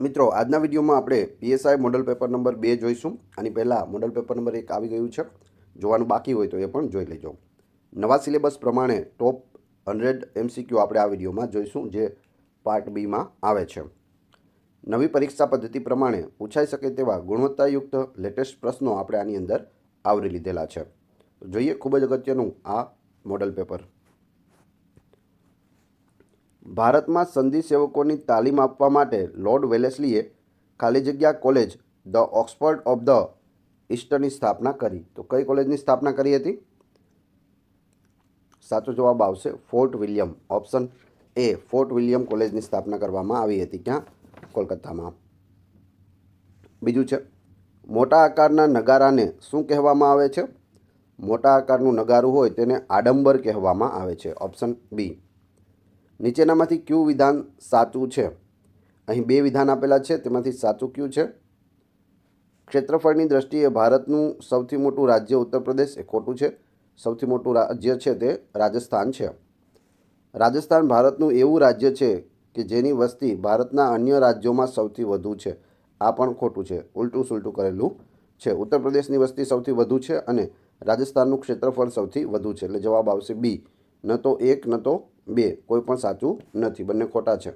મિત્રો આજના વિડીયોમાં આપણે પીએસઆઈ મોડલ પેપર નંબર 2 જોઈશું. આની પહેલાં મોડલ પેપર નંબર 1 આવી ગયું છે. જોવાનું બાકી હોય તો એ પણ જોઈ લેજો. નવા સિલેબસ પ્રમાણે ટોપ 100 MCQ આપણે આ વિડીયોમાં જોઈશું, જે પાર્ટ બીમાં આવે છે. નવી પરીક્ષા પદ્ધતિ પ્રમાણે પૂછાઈ શકે તેવા ગુણવત્તાયુક્ત લેટેસ્ટ પ્રશ્નો આપણે આની અંદર આવરી લીધેલા છે. જોઈએ ખૂબ જ અગત્યનું આ મોડલ પેપર. ભારતમાં સંધિ સેવકોની તાલીમ આપવા માટે લોર્ડ વેલેસ્લીએ ખાલી જગ્યા college the Oxford of the ઈસ્ટની સ્થાપના કરી. તો કઈ કોલેજની સ્થાપના કરી હતી? સાચો જવાબ આવશે fort William. Option A fort William કોલેજની સ્થાપના કરવામાં આવી હતી. ક્યાં? કોલકાતામાં. બીજું છે, મોટા આકારના નગારાને શું કહેવામાં આવે છે? મોટા આકારનું નગારું હોય તેને આડંબર કહેવામાં આવે છે. Option B. નીચેનામાંથી કયું વિધાન સાચું છે? અહીં 2 વિધાન આપેલા છે, તેમાંથી સાચું કયું છે? ક્ષેત્રફળની દ્રષ્ટિએ ભારતનું સૌથી મોટું રાજ્ય ઉત્તર પ્રદેશ, એ ખોટું છે. સૌથી મોટું રાજ્ય છે તે રાજસ્થાન છે. રાજસ્થાન ભારતનું એવું રાજ્ય છે કે જેની વસ્તી ભારતના અન્ય રાજ્યોમાં સૌથી વધુ છે. આ પણ ખોટું છે, ઉલટું સુલટું કરેલું છે. ઉત્તર પ્રદેશની વસ્તી સૌથી વધુ છે અને રાજસ્થાનનું ક્ષેત્રફળ સૌથી વધુ છે. એટલે જવાબ આવશે બી. ન તો 1 ન તો 2, કોઈ પણ સાચું નથી, બંને ખોટા છે.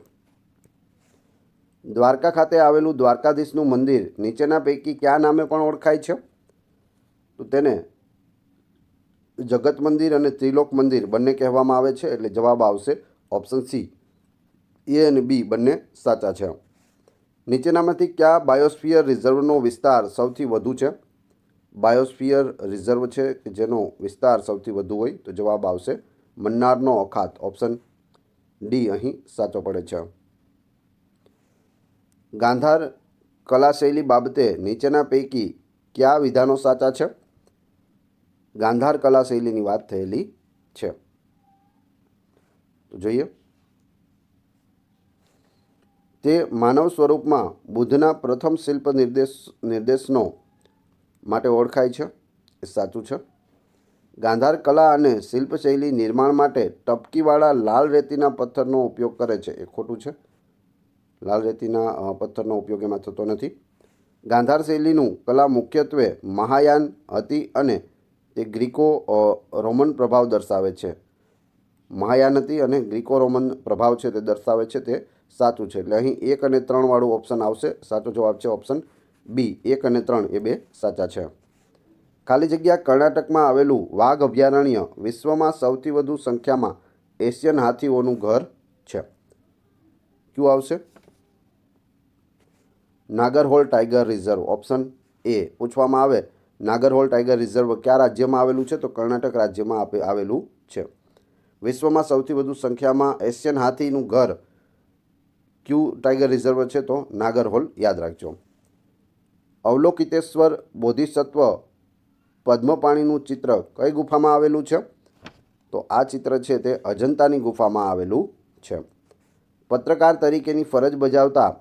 દ્વારકા ખાતે આવેલું દ્વારકાધીશનું મંદિર નીચેના પૈકી કયા નામે પણ ઓળખાય છે? તો તેને જગત મંદિર અને ત્રિલોક મંદિર બંને કહેવામાં આવે છે. એટલે જવાબ આવશે ઓપ્શન સી. એ અને બી બંને સાચા છે. નીચેનામાંથી કયા બાયોસ્ફિયર રિઝર્વનો વિસ્તાર સૌથી વધુ છે? બાયોસ્ફિયર રિઝર્વ છે કે જેનો વિસ્તાર સૌથી વધુ હોય, તો જવાબ આવશે મન્નારનો અખાત. ઓપ્શન ડી અહીં સાચો પડે છે. ગાંધાર કલા શૈલી બાબતે નીચેના પૈકી કયા વિધાનો સાચા છે? ગાંધાર કલા શૈલીની વાત થયેલી છે. તો જોઈએ, તે માનવ સ્વરૂપમાં બુદ્ધના પ્રથમ શિલ્પ નિર્દેશનો માટે ઓળખાય છે. એ સાચું છે. ગાંધાર કલા અને શિલ્પશૈલી નિર્માણ માટે ટપકીવાળા લાલ રેતીના પથ્થરનો ઉપયોગ કરે છે. એ ખોટું છે. લાલ રેતીના પથ્થરનો ઉપયોગ એમાં થતો નથી. ગાંધાર શૈલીનું કલા મુખ્યત્વે મહાયાન હતી અને તે ગ્રીકો રોમન પ્રભાવ દર્શાવે છે. મહાયાન હતી અને ગ્રીકો રોમન પ્રભાવ છે તે દર્શાવે છે. તે સાચું છે. એટલે અહીં 1 અને 3 વાળું ઓપ્શન આવશે. સાચો જવાબ છે ઓપ્શન બી. 1 અને 3 એ 2 સાચા છે. ખાલી જગ્યા કર્ણાટકમાં આવેલું વાઘ અભયારણ્ય વિશ્વમાં સૌથી વધુ સંખ્યામાં એશિયન હાથીઓનું ઘર છે. કયું આવશે? નાગરહોલ ટાઈગર રિઝર્વ. ઓપ્શન એ પૂછવામાં આવે નાગરહોલ ટાઈગર રિઝર્વ કયા રાજ્યમાં આવેલું છે? તો કર્ણાટક રાજ્યમાં આવેલું છે. વિશ્વમાં સૌથી વધુ સંખ્યામાં એશિયન હાથીનું ઘર કયું ટાઈગર રિઝર્વ છે? તો નાગરહોલ. યાદ રાખજો. અવલોકિતેશ્વર બોધિસત્વ પદ્મપાણીનું ચિત્ર કઈ ગુફામાં આવેલું છે? તો આ ચિત્ર છે તે અજંતાની ગુફામાં આવેલું છે. પત્રકાર તરીકેની ફરજ બજાવતા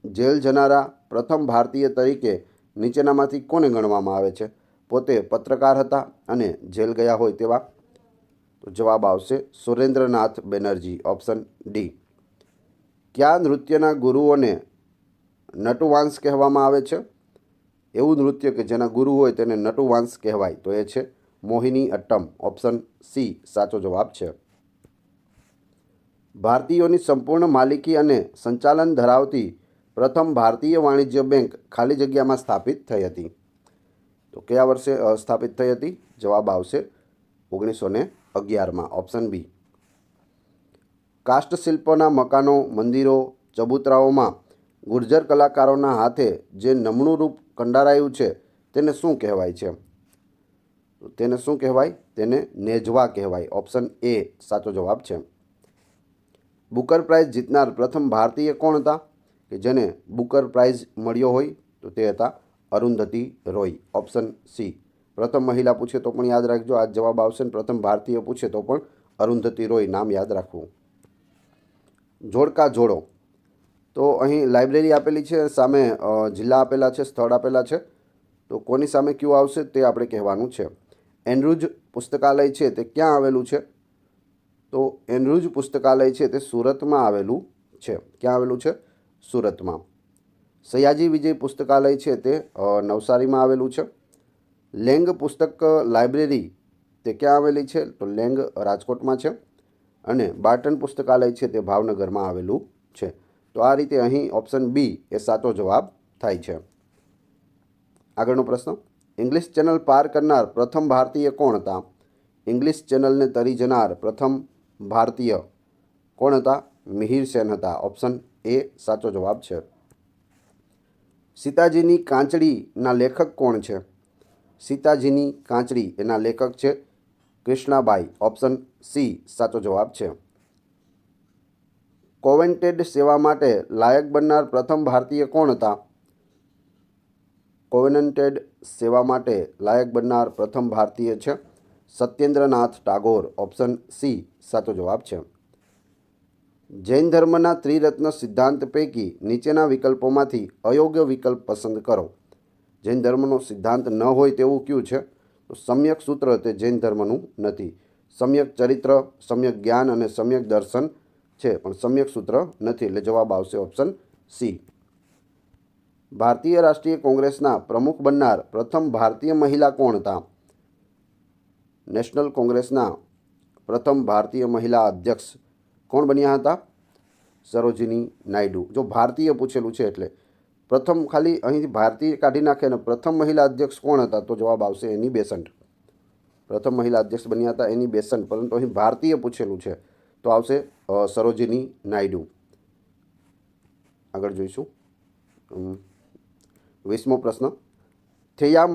જેલ જનારા પ્રથમ ભારતીય તરીકે નીચેનામાંથી કોને ગણવામાં આવે છે? પોતે પત્રકાર હતા અને જેલ ગયા હોય તેવા. તો જવાબ આવશે સુરેન્દ્રનાથ બેનર્જી. Option D. કયા નૃત્યના ગુરુઓને નટુવાંશ કહેવામાં આવે છે? એવું નૃત્ય કે જેના ગુરુ હોય તેને નટુવાંશ કહેવાય. તો એ છે મોહિની અટ્ટમ. ઓપ્શન સી સાચો જવાબ છે. ભારતીયોની સંપૂર્ણ માલિકી અને સંચાલન ધરાવતી પ્રથમ ભારતીય વાણિજ્ય બેંક ખાલી જગ્યામાં સ્થાપિત થઈ હતી. તો કયા વર્ષે સ્થાપિત થઈ હતી? જવાબ આવશે 1911માં. Option B. કાષ્ઠ શિલ્પના મકાનો, મંદિરો, ચબૂતરાઓમાં ગુર્જર કલાકારોના હાથે જે નમણું રૂપ કંડારાયું છે તેને શું કહેવાય છે? તેને શું કહેવાય? તેને નેજવા કહેવાય. ઓપ્શન એ સાચો જવાબ છે. બુકર પ્રાઇઝ જીતનાર પ્રથમ ભારતીય કોણ હતા કે જેને બુકર પ્રાઇઝ મળ્યો હોય? તો તે હતા અરુંધતી રોય. Option C. પ્રથમ મહિલા પૂછે તો પણ યાદ રાખજો આ જવાબ આવશે. પ્રથમ ભારતીય પૂછે તો પણ અરુંધતી રોય નામ યાદ રાખવું. જોડકા જોડો. તો અહીં લાઇબ્રેરી આપેલી છે, સામે જિલ્લા આપેલા છે, સ્થળ આપેલા છે. તો કોની સામે કયું આવશે તે આપણે કહેવાનું છે. એનરુજ પુસ્તકાલય છે તે ક્યાં આવેલું છે? તો એનરુજ પુસ્તકાલય છે તે સુરતમાં આવેલું છે. ક્યાં આવેલું છે? સુરતમાં. સયાજી વિજય પુસ્તકાલય છે તે નવસારીમાં આવેલું છે. લેંગ પુસ્તક લાઇબ્રેરી તે ક્યાં આવેલી છે? તો લેંગ રાજકોટમાં છે. અને બાર્ટન પુસ્તકાલય છે તે ભાવનગરમાં આવેલું છે. તો આ રીતે અહીં ઓપ્શન બી એ સાચો જવાબ થાય છે. આગળનો પ્રશ્ન, ઇંગ્લિશ ચેનલ પાર કરનાર પ્રથમ ભારતીય કોણ હતા? ઇંગ્લિશ ચેનલને તરી જનાર પ્રથમ ભારતીય કોણ હતા? મિહિર સેન હતા. ઓપ્શન એ સાચો જવાબ છે. સીતાજીની કાંચડીના લેખક કોણ છે? સીતાજીની કાંચડી એના લેખક છે કૃષ્ણાબાઈ. ઓપ્શન સી સાચો જવાબ છે. કોવેન્ટેડ સેવા માટે લાયક બનનાર પ્રથમ ભારતીય કોણ હતા? કોવેન્ટેડ સેવા માટે લાયક બનનાર પ્રથમ ભારતીય છે સત્યેન્દ્રનાથ ટાગોર. ઓપ્શન સી સાચો જવાબ છે. જૈન ધર્મના ત્રિરત્ન સિદ્ધાંત પૈકી નીચેના વિકલ્પોમાંથી અયોગ્ય વિકલ્પ પસંદ કરો. જૈન ધર્મનો સિદ્ધાંત ન હોય તેવું કયું છે? તો સમ્યક સૂત્ર તે જૈન ધર્મનું નથી. સમ્યક ચરિત્ર, સમ્યક જ્ઞાન અને સમ્યક દર્શન છે, પણ સમ્યક સૂત્ર નથી. એટલે જવાબ આવશે ઓપ્શન સી. ભારતીય રાષ્ટ્રીય કોંગ્રેસના પ્રમુખ બનનાર પ્રથમ ભારતીય મહિલા કોણ હતા? નેશનલ કોંગ્રેસના પ્રથમ ભારતીય મહિલા અધ્યક્ષ કોણ બન્યા હતા? સરોજિની નાયડુ. જો ભારતીય પૂછેલું છે એટલે પ્રથમ ખાલી અહીંથી ભારતીય કાઢી નાખે અને પ્રથમ મહિલા અધ્યક્ષ કોણ હતા? તો જવાબ આવશે એની બેસન્ટ. પ્રથમ મહિલા અધ્યક્ષ બન્યા હતા એની બેસન્ટ, પરંતુ અહીં ભારતીય પૂછેલું છે તો આવશે સરોજિની નાયડુ. આગળ જોઈશું 20મો પ્રશ્ન, થેયામ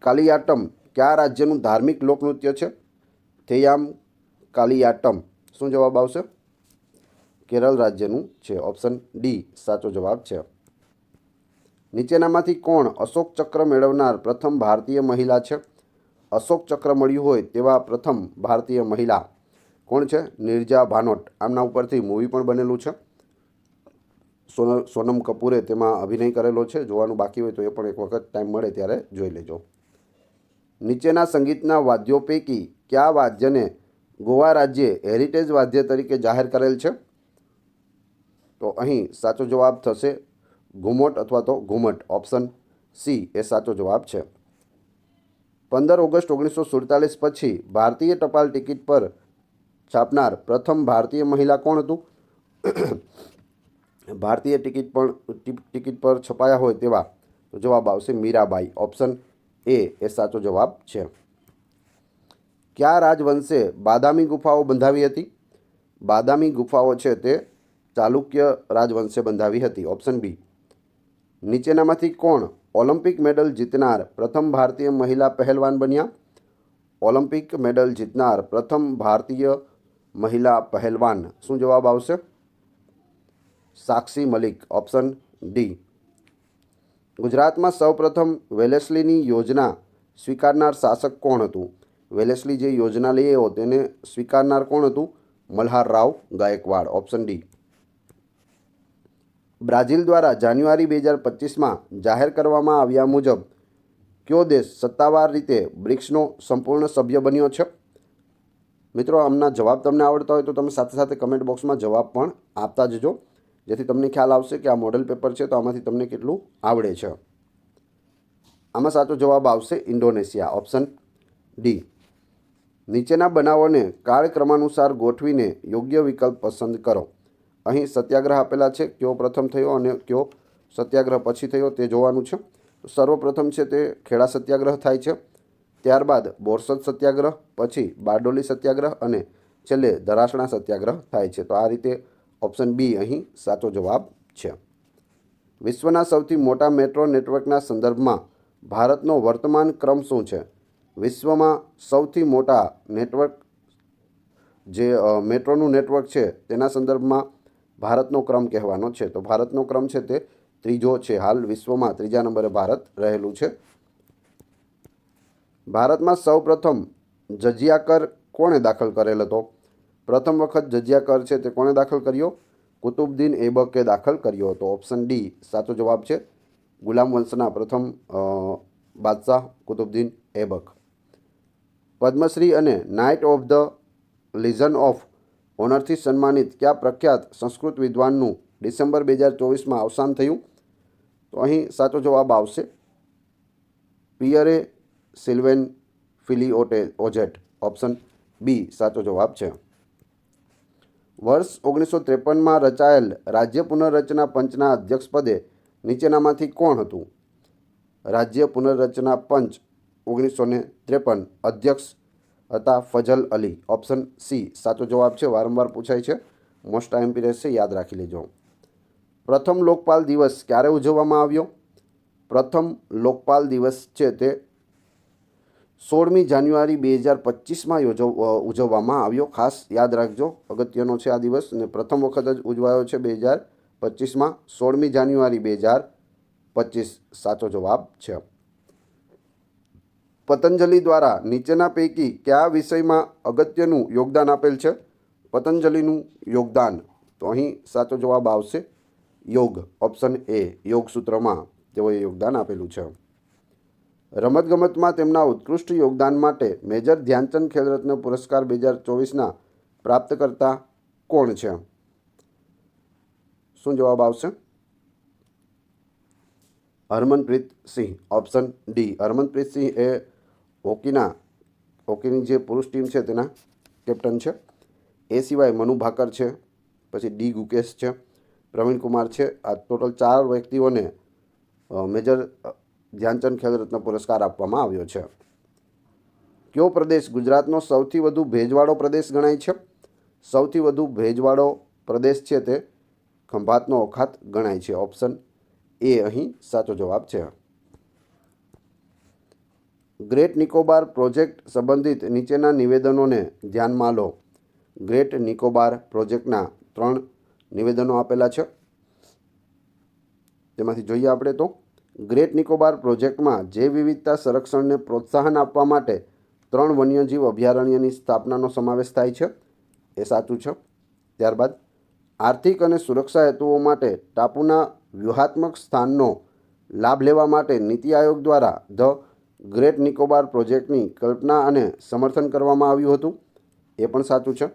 કાલિયાટમ કયા રાજ્યનું ધાર્મિક લોકનૃત્ય છે? થેયામ કાલિયાટમ શું જવાબ આવશે? કેરળ રાજ્યનું છે. ઓપ્શન ડી સાચો જવાબ છે. નીચેનામાંથી કોણ અશોક ચક્ર મેળવનાર પ્રથમ ભારતીય મહિલા છે? અશોક ચક્ર મળ્યું હોય તેવા પ્રથમ ભારતીય મહિલા કોણ છે? નિર્જા ભાનોટ. આમના ઉપરથી મૂવી પણ બનેલું છે. સોનમ કપૂરે તેમાં અભિનય કરેલો છે. જોવાનું બાકી હોય તો એ પણ એક વખત ટાઈમ મળે ત્યારે જોઈ લેજો. નીચેના સંગીતના વાદ્યો પૈકી કયા વાદ્યને ગોવા રાજ્યે હેરિટેજ વાદ્ય તરીકે જાહેર કરેલ છે? તો અહીં સાચો જવાબ થશે ઘુમટ અથવા તો ઘુમટ. ઓપ્શન સી એ સાચો જવાબ છે. 15 ઓગસ્ટ 1947 પછી ભારતીય ટપાલ ટિકિટ પર છાપનાર પ્રથમ ભારતીય મહિલા કોણ હતું? ભારતીય ટિકિટ પર છપાયા હોય તેવા તો જવાબ આવશે મીરાબાઈ. ઓપ્શન એ સાચો જવાબ છે. કયા રાજવંશે બાદામી ગુફાઓ બંધાવી હતી? બાદામી ગુફાઓ છે તે ચાલુક્ય રાજવંશે બંધાવી હતી. Option B. નીચેનામાંથી કોણ ઓલિમ્પિક મેડલ જીતનાર પ્રથમ ભારતીય મહિલા પહેલવાન બન્યા? ઓલિમ્પિક મેડલ જીતનાર પ્રથમ ભારતીય મહિલા પહેલવાન શું જવાબ આવશે? સાક્ષી મલિક. Option D. ગુજરાતમાં સૌપ્રથમ વેલેસ્લીની યોજના સ્વીકારનાર શાસક કોણ હતું? વેલેસ્લી જે યોજના લઈ આવ્યો તેને સ્વીકારનાર કોણ હતું? Malharrao Gaikwad. Option D. Brazil દ્વારા જાન્યુઆરી 2025માં જાહેર કરવામાં આવ્યા મુજબ કયો દેશ સત્તાવાર રીતે બ્રિક્સનો સંપૂર્ણ સભ્ય બન્યો છે? મિત્રો, આમના જવાબ તમને આવડતા હોય તો તમે સાથે સાથે કમેન્ટ બોક્સમાં જવાબ પણ આપતા જજો, જેથી તમને ખ્યાલ આવશે કે આ મોડેલ પેપર છે તો આમાંથી તમને કેટલું આવડે છે. આમાં સાચો જવાબ આવશે ઇન્ડોનેશિયા. Option D. નીચેના બનાવોને કાળક્રમાનુસાર ગોઠવીને યોગ્ય વિકલ્પ પસંદ કરો. અહીં સત્યાગ્રહ આપેલા છે, કયો પ્રથમ થયો અને કયો સત્યાગ્રહ પછી થયો તે જોવાનું છે. સર્વપ્રથમ છે તે ખેડા સત્યાગ્રહ થાય છે, ત્યારબાદ બોરસદ સત્યાગ્રહ, પછી બારડોલી સત્યાગ્રહ અને છેલ્લે ધરાસણા સત્યાગ્રહ થાય છે. તો આ રીતે ઓપ્શન બી અહીં સાચો જવાબ છે. વિશ્વના સૌથી મોટા મેટ્રો નેટવર્કના સંદર્ભમાં ભારતનો વર્તમાન ક્રમ શું છે? વિશ્વમાં સૌથી મોટા નેટવર્ક જે મેટ્રોનું નેટવર્ક છે તેના સંદર્ભમાં ભારતનો ક્રમ કહેવાનો છે. તો ભારતનો ક્રમ છે તે ત્રીજો છે. હાલ વિશ્વમાં ત્રીજા નંબરે ભારત રહેલું છે. ભારતમાં સૌપ્રથમ જજિયા કર કોણે દાખલ કરેલ હતો? પ્રથમ વખત જજિયા કર છે તે કોણે દાખલ કર્યો? કુતુબુદ્દીન ઐબકે દાખલ કર્યો હતો. ઓપ્શન ડી સાચો જવાબ છે. ગુલામ વંશના પ્રથમ બાદશાહ કુતુબુદ્દીન ઐબક. પદ્મશ્રી અને knight of the legion of ઓનરથી સન્માનિત કયા પ્રખ્યાત સંસ્કૃત વિદ્વાનનું ડિસેમ્બર 2024માં અવસાન થયું? તો અહીં સાચો જવાબ આવશે પિયરે સિલ્વેન ફિલિઓજેટ, ઓપ્શન બી સાચો જવાબ છે. વર્ષ 1953માં રચાયેલ રાજ્ય પુનર્રચના પંચના અધ્યક્ષપદે નીચેનામાંથી કોણ હતું? રાજ્ય પુનર્રચના પંચ 1953 અધ્યક્ષ હતા ફજલ અલી, ઓપ્શન સી સાચો જવાબ છે. વારંવાર પૂછાય છે, મોસ્ટ આઈએમપી રહેશે, યાદ રાખી લેજો. પ્રથમ લોકપાલ દિવસ ક્યારે ઉજવવામાં આવ્યો? પ્રથમ લોકપાલ દિવસ છે તે 16મી જાન્યુઆરી 2025માં ઉજવવામાં આવ્યો. ખાસ યાદ રાખજો, અગત્યનો છે આ દિવસ અને પ્રથમ વખત જ ઉજવાયો છે 2025માં. 16મી જાન્યુઆરી 2025 સાચો જવાબ છે. પતંજલિ દ્વારા નીચેના પૈકી કયા વિષયમાં અગત્યનું યોગદાન આપેલ છે? પતંજલિનું યોગદાન, તો અહીં સાચો જવાબ આવશે યોગ, ઓપ્શન એ. યોગ સૂત્રમાં તેઓએ યોગદાન આપેલું છે. રમતગમતમાં તેમના ઉત્કૃષ્ટ યોગદાન માટે મેજર ધ્યાનચંદ ખેલરત્ન પુરસ્કાર 2024ના પ્રાપ્તકર્તા કોણ છે? શું જવાબ આવશે? હરમનપ્રીત સિંહ, ઓપ્શન ડી. હરમનપ્રીત સિંહ એ હોકીની જે પુરુષ ટીમ છે તેના કેપ્ટન છે. એ સિવાય મનુ ભાકર છે, પછી ડી ગુકેશ છે, પ્રવીણ કુમાર છે. આ ટોટલ 4 વ્યક્તિઓને મેજર ધ્યાનચંદ ખેલરત્ન પુરસ્કાર આપવામાં આવ્યો છે. કયો પ્રદેશ ગુજરાતનો સૌથી વધુ ભેજવાળો પ્રદેશ ગણાય છે? સૌથી વધુ ભેજવાળો પ્રદેશ છે તે ખંભાતનો અખાત ગણાય છે, ઓપ્શન એ અહીં સાચો જવાબ છે. ગ્રેટ નિકોબાર પ્રોજેક્ટ સંબંધિત નીચેના નિવેદનોને ધ્યાનમાં લો. ગ્રેટ નિકોબાર પ્રોજેક્ટના 3 નિવેદનો આપેલા છે, તેમાંથી જોઈએ આપણે તો. ગ્રેટ નિકોબાર પ્રોજેક્ટમાં જૈવ વિવિધતા સંરક્ષણને પ્રોત્સાહન આપવા માટે 3 વન્યજીવ અભયારણ્યની સ્થાપનાનો સમાવેશ થાય છે, એ સાચું છે. ત્યારબાદ આર્થિક અને સુરક્ષા હેતુઓ માટે ટાપુના વ્યૂહાત્મક સ્થાનનો લાભ લેવા માટે નીતિ આયોગ દ્વારા ધ ગ્રેટ નિકોબાર પ્રોજેક્ટની કલ્પના અને સમર્થન કરવામાં આવ્યું હતું, એ પણ સાચું છે.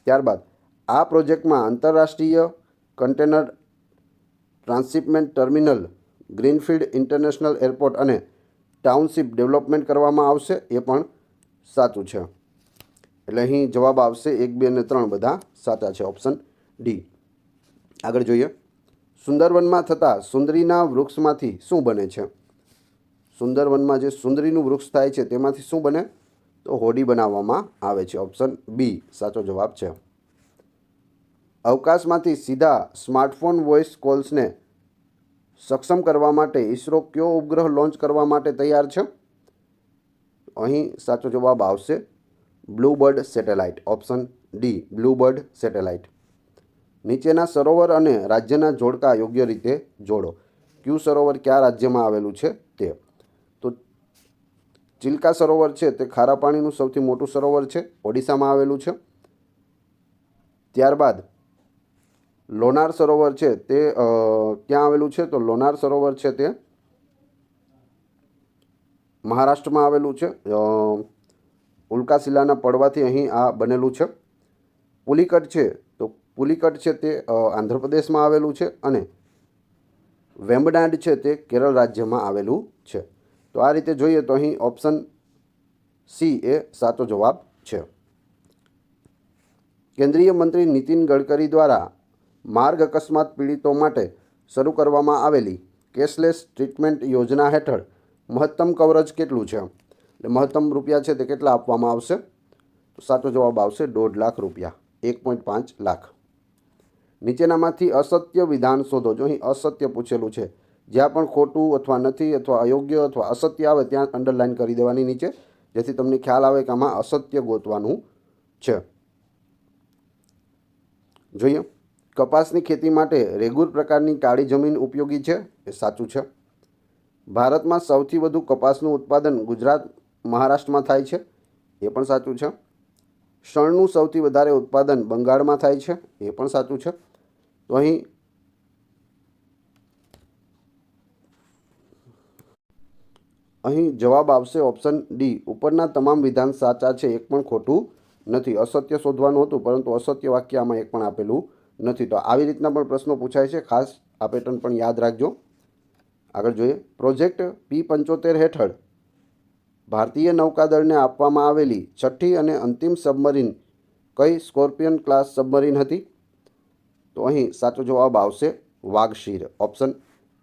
ત્યારબાદ આ પ્રોજેક્ટમાં આંતરરાષ્ટ્રીય container transshipment terminal, greenfield international airport અને ટાઉનશીપ ડેવલપમેન્ટ કરવામાં આવશે, એ પણ સાચું છે. એટલે અહીં જવાબ આવશે 1, 2 અને 3 બધા સાચા છે, ઓપ્શન ડી. આગળ જોઈએ. સુંદરવનમાં થતા સુંદરીના વૃક્ષમાંથી શું બને છે? સુંદરવનમાં જે સુંદરીનું વૃક્ષ થાય છે તેમાંથી શું બને? તો હોડી બનાવવામાં આવે છે, ઓપ્શન બી સાચો જવાબ છે. અવકાશમાંથી સીધા સ્માર્ટફોન વોઇસ કોલ્સને સક્ષમ કરવા માટે ઇસરો કયો ઉપગ્રહ લોન્ચ કરવા માટે તૈયાર છે? અહીં સાચો જવાબ આવશે બ્લુબર્ડ સેટેલાઇટ, ઓપ્શન ડી બ્લુબર્ડ સેટેલાઇટ. નીચેના સરોવર અને રાજ્યના જોડકા યોગ્ય રીતે જોડો. કયું સરોવર કયા રાજ્યમાં આવેલું છે તે? તો ચિલ્કા સરોવર છે તે ખારા પાણીનું સૌથી મોટું સરોવર છે, ઓડિશામાં આવેલું છે. ત્યારબાદ લોનાર સરોવર છે તે ક્યાં આવેલું છે? તો લોનાર સરોવર છે તે મહારાષ્ટ્રમાં આવેલું છે. ઉલ્કાશિલાના પડવાથી અહીં આ બનેલું છે. પુલિકટ છે તો પુલિકટ છે તે આંધ્રપ્રદેશમાં આવેલું છે અને વેમ્બનાડ છે તે કેરળ રાજ્યમાં આવેલું છે. તો આ રીતે જોઈએ તો અહીં ઓપ્શન સી એ સાચો જવાબ છે. કેન્દ્રીય મંત્રી નીતિન ગડકરી દ્વારા માર્ગ અકસ્માત પીડિતો માટે શરૂ કરવામાં આવેલી કેશલેસ ટ્રીટમેન્ટ યોજના હેઠળ મહત્તમ કવરેજ કેટલું છે? એટલે મહત્તમ રૂપિયા છે તે કેટલા આપવામાં આવશે? તો સાચો જવાબ આવશે 1.5 લાખ રૂપિયા, 1.5 લાખ. નીચેનામાંથી અસત્ય વિધાન શોધો. જો અહીં અસત્ય પૂછેલું છે, જ્યાં પણ ખોટું અથવા નથી અથવા અયોગ્ય અથવા અસત્ય આવે ત્યાં અંડરલાઇન કરી દેવાની નીચે, જેથી તમને ખ્યાલ આવે કે આમાં અસત્ય ગોતવાનું છે. જોઈએ. કપાસની ખેતી માટે રેગુર પ્રકારની કાળી જમીન ઉપયોગી છે, એ સાચું છે. ભારતમાં સૌથી વધુ કપાસનું ઉત્પાદન ગુજરાત, મહારાષ્ટ્રમાં થાય છે, એ પણ સાચું છે. શણનું સૌથી વધારે ઉત્પાદન બંગાળમાં થાય છે, એ પણ સાચું છે. તો અહીં જવાબ આવશે ઓપ્શન ડી. ઉપરના તમામ વિધાન સાચા છે, એક પણ ખોટું નથી. અસત્ય શોધવાનું હતું પરંતુ અસત્ય વાક્ય આમાં એક પણ આપેલું નથી. તો આવી રીતના પણ પ્રશ્નો પૂછાય છે, ખાસ આ પેટર્ન પણ યાદ રાખજો. આગળ જોઈએ, પ્રોજેક્ટ P-75 હેઠળ ભારતીય નૌકાદળને આપવામાં આવેલી છઠ્ઠી અને અંતિમ સબમરીન કઈ સ્કોર્પિયન ક્લાસ સબમરીન હતી? તો અહીં સાચો જવાબ આવશે વાઘશીર. ઓપ્શન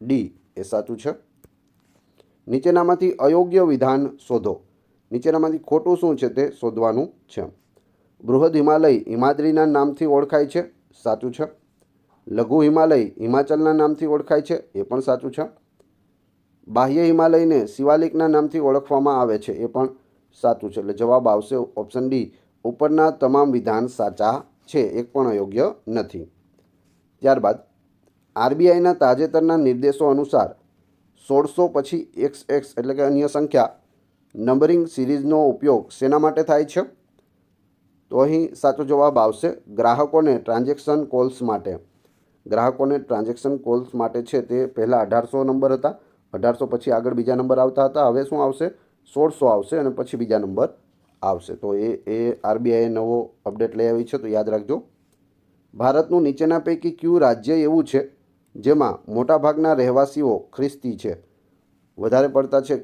ડી એ સાચું છે. નીચેનામાંથી અયોગ્ય વિધાન શોધો. નીચેનામાંથી ખોટું શું છે તે શોધવાનું છે. બૃહદ હિમાલય હિમાદ્રીના નામથી ઓળખાય છે, સાચું છે. લઘુ હિમાલય હિમાચલના નામથી ઓળખાય છે, એ પણ સાચું છે. બાહ્ય હિમાલયને શિવાલિકના નામથી ઓળખવામાં આવે છે, એ પણ સાચું છે. એટલે જવાબ આવશે ઓપ્શન ડી. ઉપરના તમામ વિધાન સાચા છે, એક પણ અયોગ્ય નથી. ત્યારબાદ આરબીઆઈના તાજેતરના નિર્દેશો અનુસાર 1600 પછી XX એટલે કે અન્ય સંખ્યા નંબરિંગ સિરીઝનો ઉપયોગ શેના માટે થાય છે? તો અહીં સાચો જવાબ આવશે ગ્રાહકોને ટ્રાન્ઝેક્શન કોલ્સ માટે. ગ્રાહકોને ટ્રાન્ઝેક્શન કોલ્સ માટે છે તે પહેલાં 1800 નંબર હતા. 1800 પછી આગળ બીજા નંબર આવતા હતા. હવે શું આવશે? 1600 આવશે અને પછી બીજા નંબર આવશે. તો એ આરબીઆઈએ નવો અપડેટ લઈ આવી છે, તો યાદ રાખજો. ભારતનું નીચેના પૈકી કયું રાજ્ય એવું છે જેમાં મોટાભાગના રહેવાસીઓ ખ્રિસ્તી છે? વધારે પડતા છે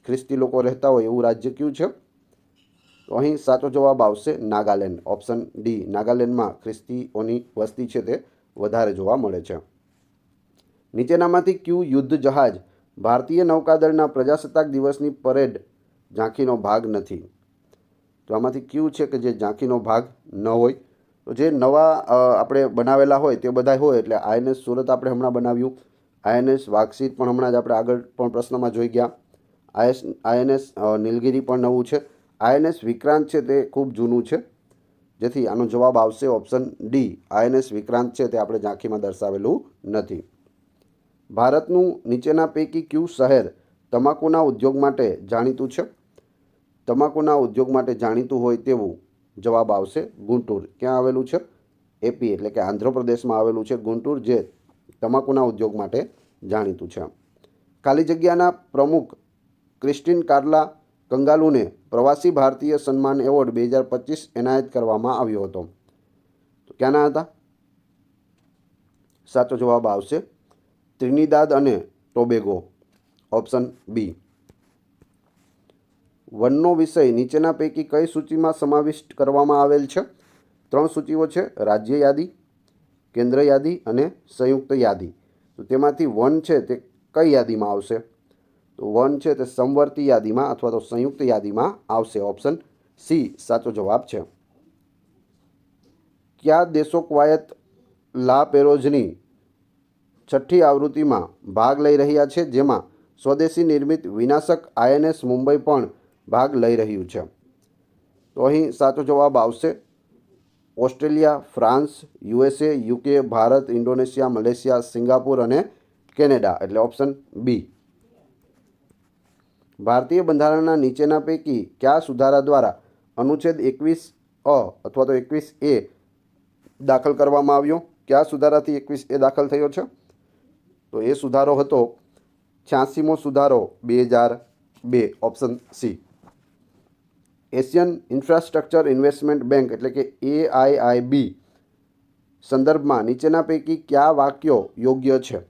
ખ્રિસ્તી લોકો રહેતા હોય એવું રાજ્ય કયું છે? તો અહીં સાચો જવાબ આવશે નાગાલેન્ડ. Option D. નાગાલેન્ડમાં ખ્રિસ્તીઓની વસ્તી છે તે વધારે જોવા મળે છે. નીચેનામાંથી કયું યુદ્ધ જહાજ ભારતીય નૌકાદળના પ્રજાસત્તાક દિવસની પરેડ ઝાંખીનો ભાગ નથી? તો આમાંથી કયું છે કે જે ઝાંખીનો ભાગ ન હોય? તો જે નવા આપણે બનાવેલા હોય તે બધા હોય, એટલે INS સુરત આપણે હમણાં બનાવ્યું, INS વાઘસીર પણ હમણાં જ આપણે આગળ પણ પ્રશ્નમાં જોઈ ગયા, INS નીલગિરી પણ નવું છે, INS વિક્રાંત છે તે ખૂબ જૂનું છે, જેથી આનો જવાબ આવશે ઓપ્શન ડી. INS વિક્રાંત છે તે આપણે ઝાંખીમાં દર્શાવેલું નથી. ભારતનું નીચેના પૈકી કયું શહેર તમાકુના ઉદ્યોગ માટે જાણીતું છે? તમાકુના ઉદ્યોગ માટે જાણીતું હોય તેવું જવાબ આવશે ગુંટુર. ક્યાં આવેલું છે? AP એટલે કે આંધ્રપ્રદેશમાં આવેલું છે ગુંટુર, જે તમાકુના ઉદ્યોગ માટે જાણીતું છે. ખાલી જગ્યાના પ્રમુખ ક્રિસ્ટિન કાર્લા કંગાલુને પ્રવાસી ભારતીય સન્માન એવોર્ડ 2025 એનાયત કરવામાં આવ્યો હતો. તો ક્યાંના હતા? સાચો જવાબ આવશે ત્રિનિદાદ અને ટોબેગો. Option B. વનનો વિષય નીચેના પૈકી કઈ સૂચિમાં સમાવિષ્ટ કરવામાં આવેલ છે? 3 સૂચિઓ છે: રાજ્ય યાદી, કેન્દ્ર યાદી અને સંયુક્ત યાદી. તો તેમાંથી વન છે તે કઈ યાદીમાં આવશે? તો વન છે તે સમવર્તી યાદીમાં અથવા તો સંયુક્ત યાદીમાં આવશે. ઓપ્શન સી સાચો જવાબ છે. કયા દેશોકવાયત લા પેરોઝની છઠ્ઠી આવૃત્તિમાં ભાગ લઈ રહ્યા છે, જેમાં સ્વદેશી નિર્મિત વિનાશક INS મુંબઈ પણ ભાગ લઈ રહ્યું છે? તો અહીં સાચો જવાબ આવશે Australia, France, USA, UK, Bharat, Indonesia, Malaysia, Singapore અને કેનેડા. એટલે ઓપ્શન બી. ભારતીય બંધારણના નીચેના પૈકી કયા સુધારા દ્વારા અનુચ્છેદ 21A અથવા તો 21A દાખલ કરવામાં આવ્યો? કયા સુધારાથી 21A દાખલ થયો છે? તો એ સુધારો હતો 86મો સુધારો 2002. Option C. Asian infrastructure investment bank એટલે કે AIIB સંદર્ભમાં નીચેના પૈકી કયા વાક્યો યોગ્ય છે?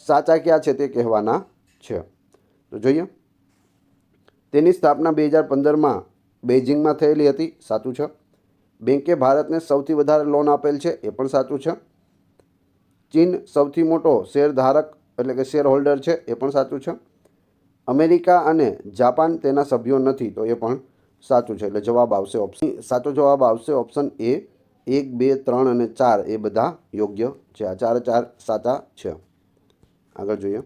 સાચા ક્યાં છે તે કહેવાના છે. તો જોઈએ, તેની સ્થાપના 2015માં બેઇજિંગમાં થયેલી હતી, સાચું છે. બેંકે ભારતને સૌથી વધારે લોન આપેલ છે, એ પણ સાચું છે. ચીન સૌથી મોટો શેરધારક એટલે કે શેર હોલ્ડર છે, એ પણ સાચું છે. અમેરિકા અને જાપાન તેના સભ્યો નથી, તો એ પણ સાચું છે. એટલે જવાબ આવશે ઓપ્શન. સાચો જવાબ આવશે ઓપ્શન એ. 1, 2, 3 અને 4 એ બધા યોગ્ય છે. આ 4 સાચા છે. આગળ જોઈએ,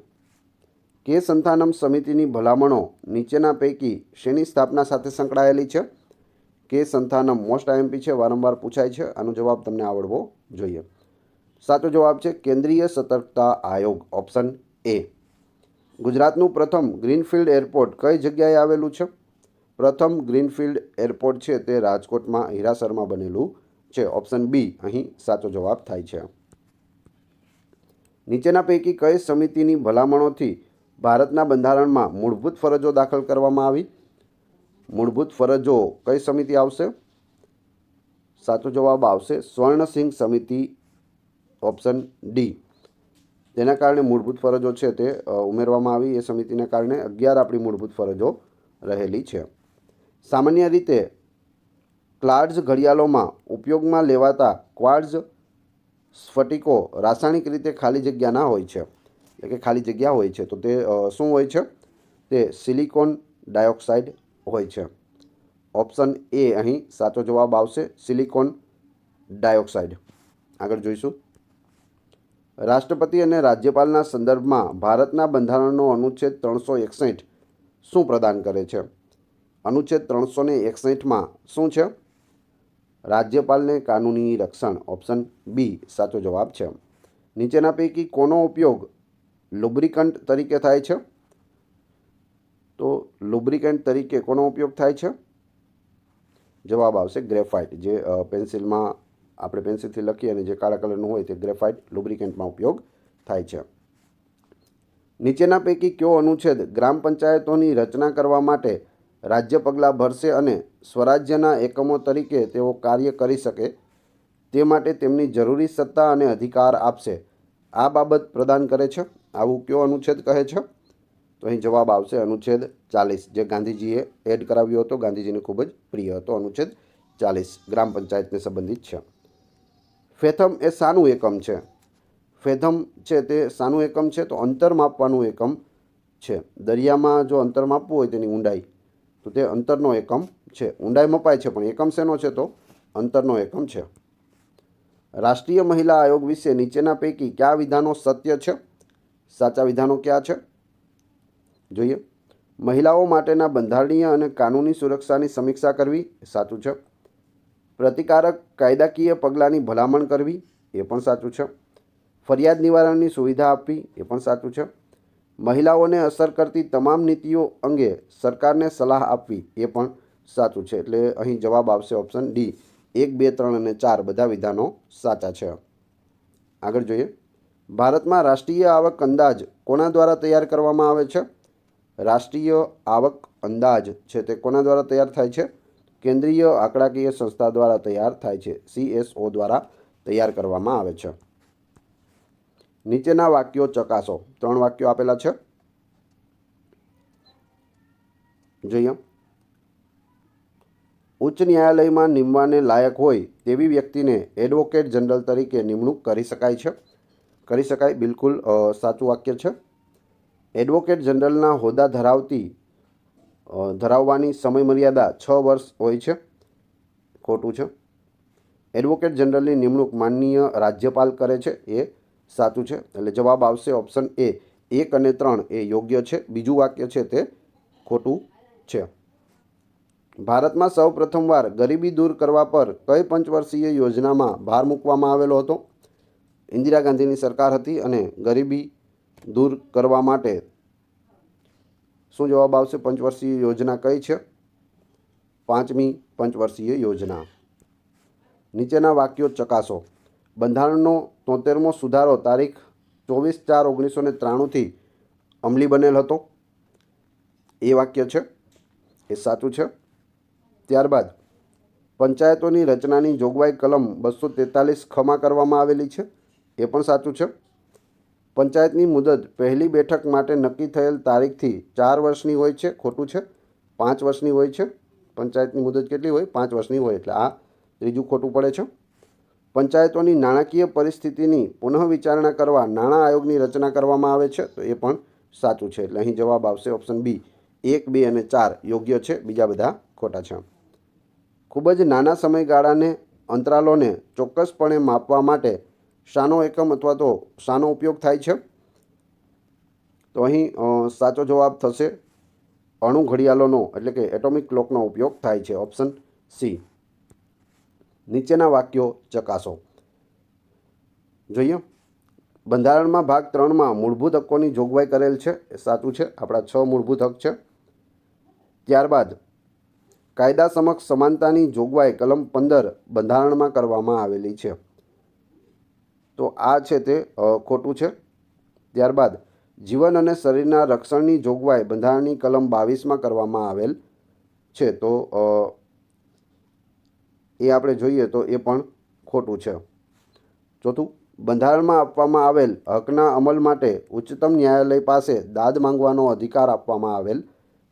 કે સંથાનમ સમિતિની ભલામણો નીચેના પૈકી શેની સ્થાપના સાથે સંકળાયેલી છે? કે સંથાનમ મોસ્ટ IMP છે, વારંવાર પૂછાય છે. આનો જવાબ તમને આવડવો જોઈએ. સાચો જવાબ છે કેન્દ્રીય સતર્કતા આયોગ. Option A. ગુજરાતનું પ્રથમ ગ્રીનફિલ્ડ એરપોર્ટ કઈ જગ્યાએ આવેલું છે? પ્રથમ ગ્રીનફિલ્ડ એરપોર્ટ છે તે રાજકોટમાં હીરાસરમાં બનેલું છે. ઓપ્શન બી અહીં સાચો જવાબ થાય છે. નીચેના પૈકી કઈ સમિતિની ભલામણોથી ભારતના બંધારણમાં મૂળભૂત ફરજો દાખલ કરવામાં આવી? મૂળભૂત ફરજો કઈ સમિતિ આવશે? સાચો જવાબ આવશે સ્વર્ણસિંહ સમિતિ. Option D. તેના કારણે મૂળભૂત ફરજો છે તે ઉમેરવામાં આવી. એ સમિતિને કારણે 11 આપણી મૂળભૂત ફરજો રહેલી છે. સામાન્ય રીતે ક્વાર્ટઝ ઘડિયાળોમાં ઉપયોગમાં લેવાતા ક્વાર્ટઝ સ્ફટિકો રાસાયણિક રીતે ખાલી જગ્યાના હોય છે, એટલે કે ખાલી જગ્યા હોય છે. તો તે શું હોય છે? તે સિલિકોન ડાયોક્સાઇડ હોય છે. ઓપ્શન એ અહીં સાચો જવાબ આવશે, સિલિકોન ડાયોક્સાઇડ. આગળ જોઈશું. રાષ્ટ્રપતિ અને રાજ્યપાલના સંદર્ભમાં ભારતના બંધારણનો અનુચ્છેદ 361 શું પ્રદાન કરે છે? અનુચ્છેદ 361માં શું છે? રાજ્યપાલને કાનૂની રક્ષણ. ઓપ્શન બી સાચો જવાબ છે. નીચેના પૈકી કોનો ઉપયોગ લુબ્રિકન્ટ તરીકે થાય છે? તો લુબ્રિકન્ટ તરીકે કોનો ઉપયોગ થાય છે? જવાબ આવશે ગ્રેફાઇટ. જે પેન્સિલમાં આપણે પેન્સિલથી લખીએ અને જે કાળા કલરનું હોય તે ગ્રેફાઇટ લુબ્રિકન્ટમાં ઉપયોગ થાય છે. નીચેના પૈકી કયો અનુચ્છેદ ગ્રામ પંચાયતોની રચના કરવા માટે રાજ્ય પગલાં ભરશે અને સ્વરાજ્યના એકમો તરીકે તેઓ કાર્ય કરી શકે તે માટે તેમની જરૂરી સત્તા અને અધિકાર આપશે, આ બાબત પ્રદાન કરે છે? આવું કયો અનુચ્છેદ કહે છે? તો અહીં જવાબ આવશે અનુચ્છેદ 40, જે ગાંધીજીએ એડ કરાવ્યો હતો. ગાંધીજીને ખૂબ જ પ્રિય હતો. અનુચ્છેદ 40 ગ્રામ પંચાયતને સંબંધિત છે. ફેથમ એ શાનું એકમ છે? ફેથમ છે તે શાનું એકમ છે? તો અંતર માપવાનું એકમ છે. દરિયામાં જો અંતર માપવું હોય તેની ઊંડાઈ, તો તે અંતરનો એકમ છે. ઊંડાઈ મપાય છે પણ એકમ શેનો છે? તો અંતરનો એકમ છે. રાષ્ટ્રીય મહિલા આયોગ વિશે નીચેના પૈકી કયા વિધાનો સત્ય છે? સાચા વિધાનો કયા છે? જોઈએ. મહિલાઓ માટેના બંધારણીય અને કાનૂની સુરક્ષાની સમીક્ષા કરવી, એ સાચું છે. પ્રતિકારક કાયદાકીય પગલાંની ભલામણ કરવી, એ પણ સાચું છે. ફરિયાદ નિવારણની સુવિધા આપવી, એ પણ સાચું છે. મહિલાઓને અસર કરતી તમામ નીતિઓ અંગે સરકારને સલાહ આપવી, એ પણ સાચું છે. એટલે અહીં જવાબ આવશે ઓપ્શન ડી. 1, 2, 3 અને 4 બધા વિધાનો સાચા છે. આગળ જોઈએ. ભારતમાં રાષ્ટ્રીય આવક અંદાજ કોના દ્વારા તૈયાર કરવામાં આવે છે? રાષ્ટ્રીય આવક અંદાજ છે તે કોના દ્વારા તૈયાર થાય છે? કેન્દ્રીય આંકડાકીય સંસ્થા દ્વારા તૈયાર થાય છે. CSO દ્વારા તૈયાર કરવામાં આવે છે. નીચેના વાક્યો ચકાસો. 3 વાક્યો આપેલા છે, જોઈએ. ઉચ્ચ ન્યાયાલયમાં નિમવાને લાયક હોય તેવી વ્યક્તિને એડવોકેટ જનરલ તરીકે નિમણૂક કરી શકાય છે? કરી શકાય, બિલકુલ સાચું વાક્ય છે. એડવોકેટ જનરલના હોદ્દા ધરાવવાની સમયમર્યાદા 6 વર્ષ હોય છે? ખોટું છે. એડવોકેટ જનરલની નિમણૂક માનનીય રાજ્યપાલ કરે છે? એ સાચું છે. એટલે જવાબ આવશે ઓપ્શન એ. 1 અને 3 એ યોગ્ય છે. બીજું વાક્ય છે તે ખોટું છે. ભારતમાં સૌ પ્રથમવાર ગરીબી દૂર કરવા પર કઈ પંચવર્ષીય યોજનામાં ભાર મૂકવામાં આવેલો હતો? ઇન્દિરા ગાંધીની સરકાર હતી અને ગરીબી દૂર કરવા માટે શું જવાબ આવશે? પંચવર્ષીય યોજના કઈ છે? 5મી પંચવર્ષીય યોજના. નીચેના વાક્યો ચકાસો. બંધારણનો 73મો સુધારો તારીખ 24/4/1993થી અમલી બનેલ હતો, એ વાક્ય છે, એ સાચું છે. ત્યારબાદ પંચાયતોની રચનાની જોગવાઈ કલમ 243 ખમાં કરવામાં આવેલી છે, એ પણ સાચું છે. પંચાયતની મુદત પહેલી બેઠક માટે નક્કી થયેલ તારીખથી 4 વર્ષની હોય છે, ખોટું છે. 5 વર્ષની હોય છે. પંચાયતની મુદત કેટલી હોય? 5 વર્ષની હોય. એટલે આ ત્રીજું ખોટું પડે છે. પંચાયતોની નાણાકીય પરિસ્થિતિની પુનઃવિચારણા કરવા નાણાં આયોગની રચના કરવામાં આવે છે, તો એ પણ સાચું છે. એટલે અહીં જવાબ આવશે ઓપ્શન બી. 1, 2 અને 4 યોગ્ય છે, બીજા બધા ખોટા છે. ખૂબ જ નાના સમયગાળાને અંતરાલોને ચોક્કસપણે માપવા માટે શાનો એકમ અથવા તો શાનો ઉપયોગ થાય છે? તો અહીં સાચો જવાબ થશે અણુ ઘડિયાળોનો, એટલે કે એટોમિક ક્લોકનો ઉપયોગ થાય છે. Option C. નીચેના વાક્યો ચકાસો. જોઈએ. બંધારણમાં ભાગ 3માં મૂળભૂત હક્કોની જોગવાઈ કરેલ છે, એ સાચું છે. આપણા 6 મૂળભૂત હક છે. ત્યારબાદ કાયદા સમક્ષ સમાનતાની જોગવાઈ કલમ 15 બંધારણમાં કરવામાં આવેલી છે, તો આ છે તે ખોટું છે. ત્યારબાદ જીવન અને શરીરના રક્ષણની જોગવાઈ બંધારણની કલમ 22માં કરવામાં આવેલ છે, તો એ આપણે જોઈએ તો એ પણ ખોટું છે. ચોથું, બંધારણમાં આપવામાં આવેલ હકના અમલ માટે ઉચ્ચતમ ન્યાયાલય પાસે દાદ માંગવાનો અધિકાર આપવામાં આવેલ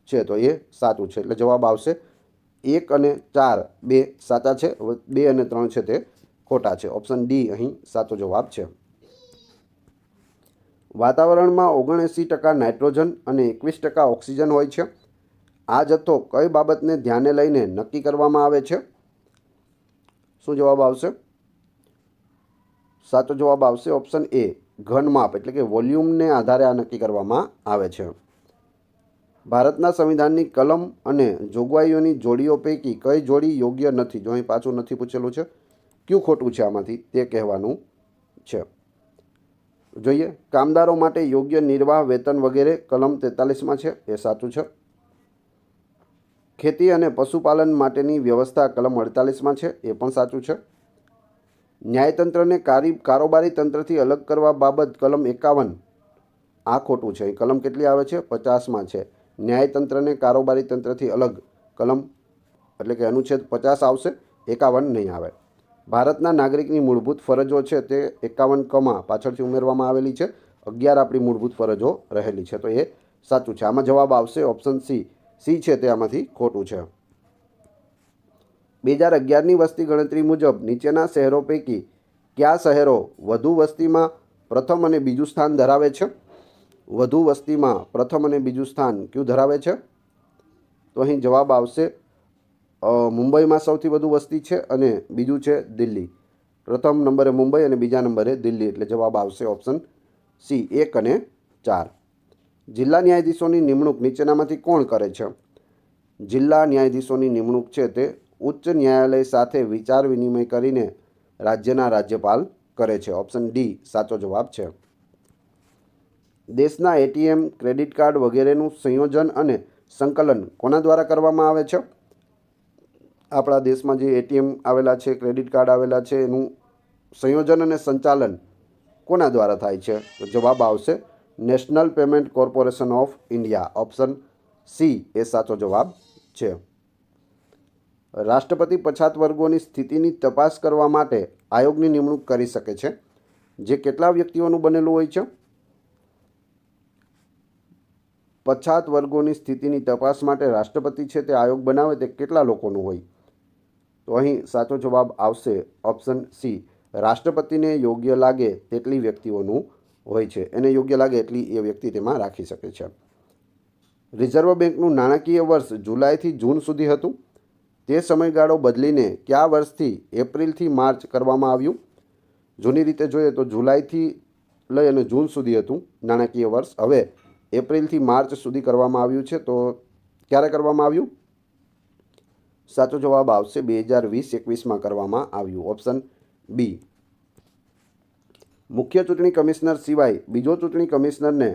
છે, તો એ સાચું છે. એટલે જવાબ આવશે 1 અને 4 બે સાચા છે, 2 અને 3 છે તે ખોટા છે. ઓપ્શન ડી અહીં સાચો જવાબ છે. વાતાવરણમાં 79% નાઇટ્રોજન અને 21% ઓક્સિજન હોય છે. આ જથ્થો કઈ બાબતને ધ્યાને લઈને નક્કી કરવામાં આવે છે? શું જવાબ આવશે? સાચો જવાબ આવશે ઓપ્શન એ, ઘનમાપ એટલે કે વોલ્યુમને આધારે આ નક્કી કરવામાં આવે છે. ભારતના સંવિધાનની કલમ અને જોગવાઈઓની જોડીઓ પૈકી કઈ જોડી યોગ્ય નથી? જો અહીં પાછું નથી પૂછેલું છે, કયું ખોટું છે આમાંથી તે કહેવાનું છે. જોઈએ, કામદારો માટે યોગ્ય નિર્વાહ વેતન વગેરે કલમ 43માં છે, એ સાચું છે. ખેતી અને પશુપાલન માટેની વ્યવસ્થા કલમ 48માં છે, એ પણ સાચું છે. ન્યાયતંત્રને કારોબારી તંત્રથી અલગ કરવા બાબત કલમ 51, આ ખોટું છે. કલમ કેટલી આવે છે? 50માં છે. ન્યાયતંત્રને કારોબારી તંત્રથી અલગ કલમ એટલે કે અનુચ્છેદ 50 આવશે, 51 નહીં આવે. ભારતના નાગરિકની મૂળભૂત ફરજો છે તે 51 પાછળથી ઉમેરવામાં આવેલી છે. 11 આપણી મૂળભૂત ફરજો રહેલી છે, તો એ સાચું છે. આમાં જવાબ આવશે ઓપ્શન સી છે તે આમાંથી ખોટું છે. 2011ની વસ્તી ગણતરી મુજબ નીચેના શહેરો પૈકી કયા શહેરો વધુ વસ્તીમાં પ્રથમ અને બીજું સ્થાન ધરાવે છે? વધુ વસ્તીમાં પ્રથમ અને બીજું સ્થાન કયું ધરાવે છે? તો અહીં જવાબ આવશે મુંબઈમાં સૌથી વધુ વસ્તી છે અને બીજું છે દિલ્હી. પ્રથમ નંબરે મુંબઈ અને બીજા નંબરે દિલ્હી, એટલે જવાબ આવશે ઓપ્શન સી, 1 અને 4. જિલ્લા ન્યાયાધીશોની નિમણૂક નીચેનામાંથી કોણ કરે છે? જિલ્લા ન્યાયાધીશોની નિમણૂક છે તે ઉચ્ચ ન્યાયાલય સાથે વિચાર વિનિમય કરીને રાજ્યના રાજ્યપાલ કરે છે. ઓપ્શન ડી સાચો જવાબ છે. દેશના એટીએમ, ક્રેડિટ કાર્ડ વગેરેનું સંયોજન અને સંકલન કોના દ્વારા કરવામાં આવે છે? આપણા દેશમાં જે એટીએમ આવેલા છે, ક્રેડિટ કાર્ડ આવેલા છે, એનું સંયોજન અને સંચાલન કોના દ્વારા થાય છે? તો જવાબ આવશે national payment corporation of India. Option C એ સાચો જવાબ છે. રાષ્ટ્રપતિ પછાત વર્ગોની સ્થિતિની તપાસ કરવા માટે આયોગની નિમણૂક કરી શકે છે, જે કેટલા વ્યક્તિઓનું બનેલું હોય છે? પછાત વર્ગોની સ્થિતિની તપાસ માટે રાષ્ટ્રપતિ છે તે આયોગ બનાવે તે કેટલા લોકોનું હોય? તો અહીં સાચો જવાબ આવશે ઓપ્શન સી, રાષ્ટ્રપતિને યોગ્ય લાગે તેટલી વ્યક્તિઓનું હોય છે. એને યોગ્ય લાગે એટલી એ વ્યક્તિ તેમાં રાખી શકે છે. રિઝર્વ બેંકનું નાણાકીય વર્ષ જુલાઈથી જૂન સુધી હતું. તે સમયગાળો બદલીને કયા વર્ષથી એપ્રિલથી માર્ચ કરવામાં આવ્યું? જૂની રીતે જોઈએ તો જુલાઈથી લઈ અને જૂન સુધી હતું નાણાકીય વર્ષ. હવે એપ્રિલથી માર્ચ સુધી કરવામાં આવ્યું છે. તો ક્યારે કરવામાં આવ્યું? સાચો જવાબ આવશે 2020-21માં કરવામાં આવ્યું. Option B. મુખ્ય ચૂંટણી કમિશનર સિવાય બીજો ચૂંટણી કમિશનરને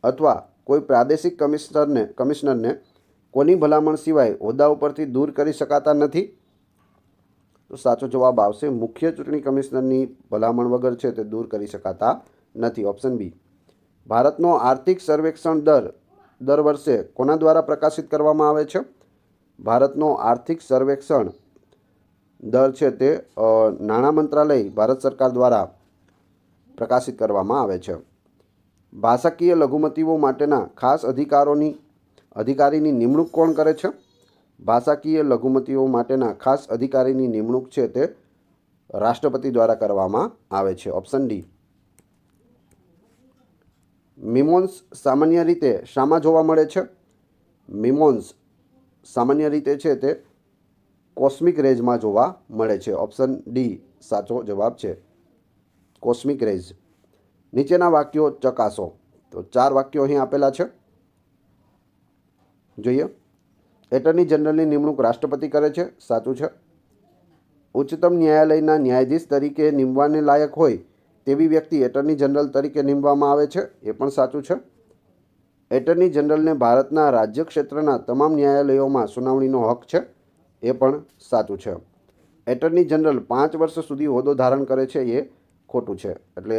અથવા કોઈ પ્રાદેશિક કમિશનરને કોની ભલામણ સિવાય હોદ્દા ઉપરથી દૂર કરી શકાતા નથી? તો સાચો જવાબ આવશે મુખ્ય ચૂંટણી કમિશનરની ભલામણ વગર છે તે દૂર કરી શકાતા નથી. Option B. ભારતનો આર્થિક સર્વેક્ષણ દર વર્ષે કોના દ્વારા પ્રકાશિત કરવામાં આવે છે? ભારતનો આર્થિક સર્વેક્ષણ દર છે તે નાણાં મંત્રાલય, ભારત સરકાર દ્વારા પ્રકાશિત કરવામાં આવે છે. ભાષાકીય લઘુમતીઓ માટેના ખાસ અધિકારીની નિમણૂક કોણ કરે છે? ભાષાકીય લઘુમતીઓ માટેના ખાસ અધિકારીની નિમણૂક છે તે રાષ્ટ્રપતિ દ્વારા કરવામાં આવે છે. Option D. મિમોન્સ સામાન્ય રીતે શામાં જોવા મળે છે? મિમોન્સ સામાન્ય રીતે છે તે કોસ્મિક રેઝમાં જોવા મળે છે. ઓપ્શન ડી સાચો જવાબ છે, કોસ્મિક રેઝ. નીચેના વાક્યો ચકાસો. તો 4 વાક્યો અહીં આપેલા છે, જોઈએ. એટર્ની જનરલની નિમણૂક રાષ્ટ્રપતિ કરે છે, સાચું છે. ઉચ્ચતમ ન્યાયાલયના ન્યાયાધીશ તરીકે નિમવાને લાયક હોય તેવી વ્યક્તિ એટર્ની જનરલ તરીકે નિમવામાં આવે છે, એ પણ સાચું છે. એટર્ની જનરલને ભારતના રાજ્ય ક્ષેત્રના તમામ ન્યાયાલયોમાં સુનાવણીનો હક છે, એ પણ સાચું છે. એટર્ની જનરલ 5 વર્ષ સુધી હોદ્દો ધારણ કરે છે, એ ખોટું છે. એટલે